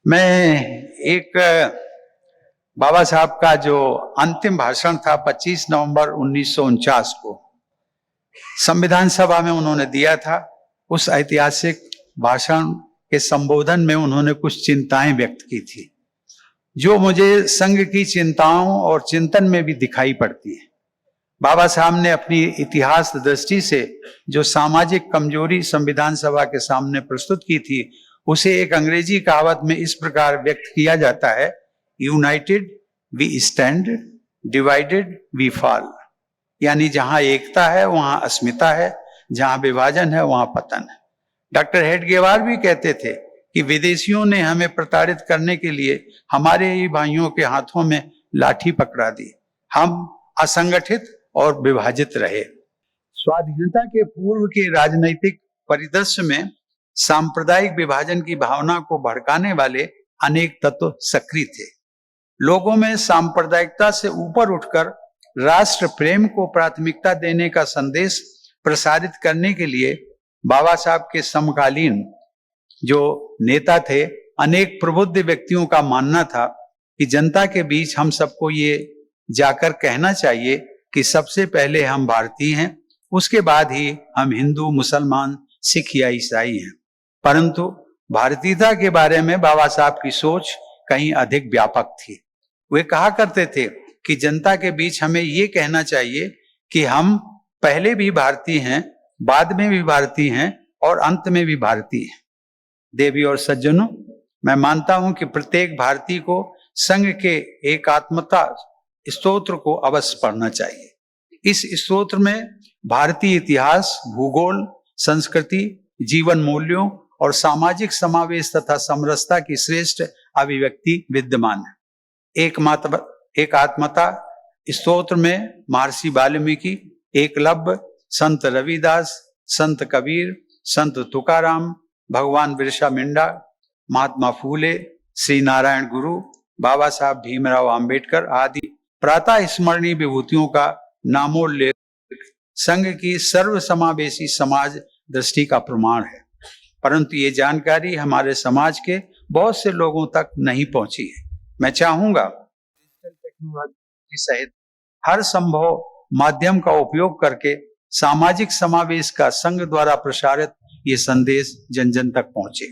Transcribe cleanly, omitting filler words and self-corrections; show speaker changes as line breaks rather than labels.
मैं एक बाबा साहब का जो अंतिम भाषण था 25 नवंबर 1949 को संविधान सभा में उन्होंने दिया था। उस ऐतिहासिक भाषण के संबोधन में उन्होंने कुछ चिंताएं व्यक्त की थी जो मुझे संघ की चिंताओं और चिंतन में भी दिखाई पड़ती है। बाबा साहब ने अपनी इतिहास दृष्टि से जो सामाजिक कमजोरी संविधान सभा के सामने प्रस्तुत की थी उसे एक अंग्रेजी कहावत में इस प्रकार व्यक्त किया जाता है, united we stand, divided we fall. यानी जहां एकता है वहां अस्मिता है, जहां विभाजन है वहां पतन है। डॉक्टर हेडगेवार भी कहते थे कि विदेशियों ने हमें प्रताड़ित करने के लिए हमारे ही भाइयों के हाथों में लाठी पकड़ा दी, हम असंगठित और विभाजित रहे। स्वाधीनता के पूर्व के राजनीतिक परिदृश्य में सांप्रदायिक विभाजन की भावना को भड़काने वाले अनेक तत्व सक्रिय थे। लोगों में सांप्रदायिकता से ऊपर उठकर राष्ट्र प्रेम को प्राथमिकता देने का संदेश प्रसारित करने के लिए बाबा साहब के समकालीन जो नेता थे, अनेक प्रबुद्ध व्यक्तियों का मानना था कि जनता के बीच हम सबको ये जाकर कहना चाहिए कि सबसे पहले हम भारतीय हैं, उसके बाद ही हम हिंदू, मुसलमान, सिख या ईसाई हैं। परंतु भारतीयता के बारे में बाबा साहब की सोच कहीं अधिक व्यापक थी। वे कहा करते थे कि जनता के बीच हमें ये कहना चाहिए कि हम पहले भी भारतीय हैं, बाद में भी भारतीय हैं और अंत में भी भारतीय हैं। देवी और सज्जनों, मैं मानता हूं कि प्रत्येक भारतीय को संघ के एकात्मता स्तोत्र को अवश्य पढ़ना चाहिए। इस स्तोत्र में भारतीय इतिहास, भूगोल, संस्कृति, जीवन मूल्यों और सामाजिक समावेश तथा समरसता की श्रेष्ठ अभिव्यक्ति विद्यमान है। एकात्मता स्तोत्र में महर्षि वाल्मीकि, एकलव्य, संत रविदास, संत कबीर, संत तुकाराम, भगवान बिरसा मुंडा, महात्मा फूले, श्री नारायण गुरु, बाबा साहब भीमराव अंबेडकर आदि प्रातः स्मरणीय विभूतियों का नामोल्लेख संघ की सर्वसमावेशी समाज दृष्टि का प्रमाण है। परंतु ये जानकारी हमारे समाज के बहुत से लोगों तक नहीं पहुंची है। मैं चाहूंगा डिजिटल टेक्नोलॉजी सहित हर संभव माध्यम का उपयोग करके सामाजिक समावेश का संघ द्वारा प्रसारित ये संदेश जन जन तक पहुंचे।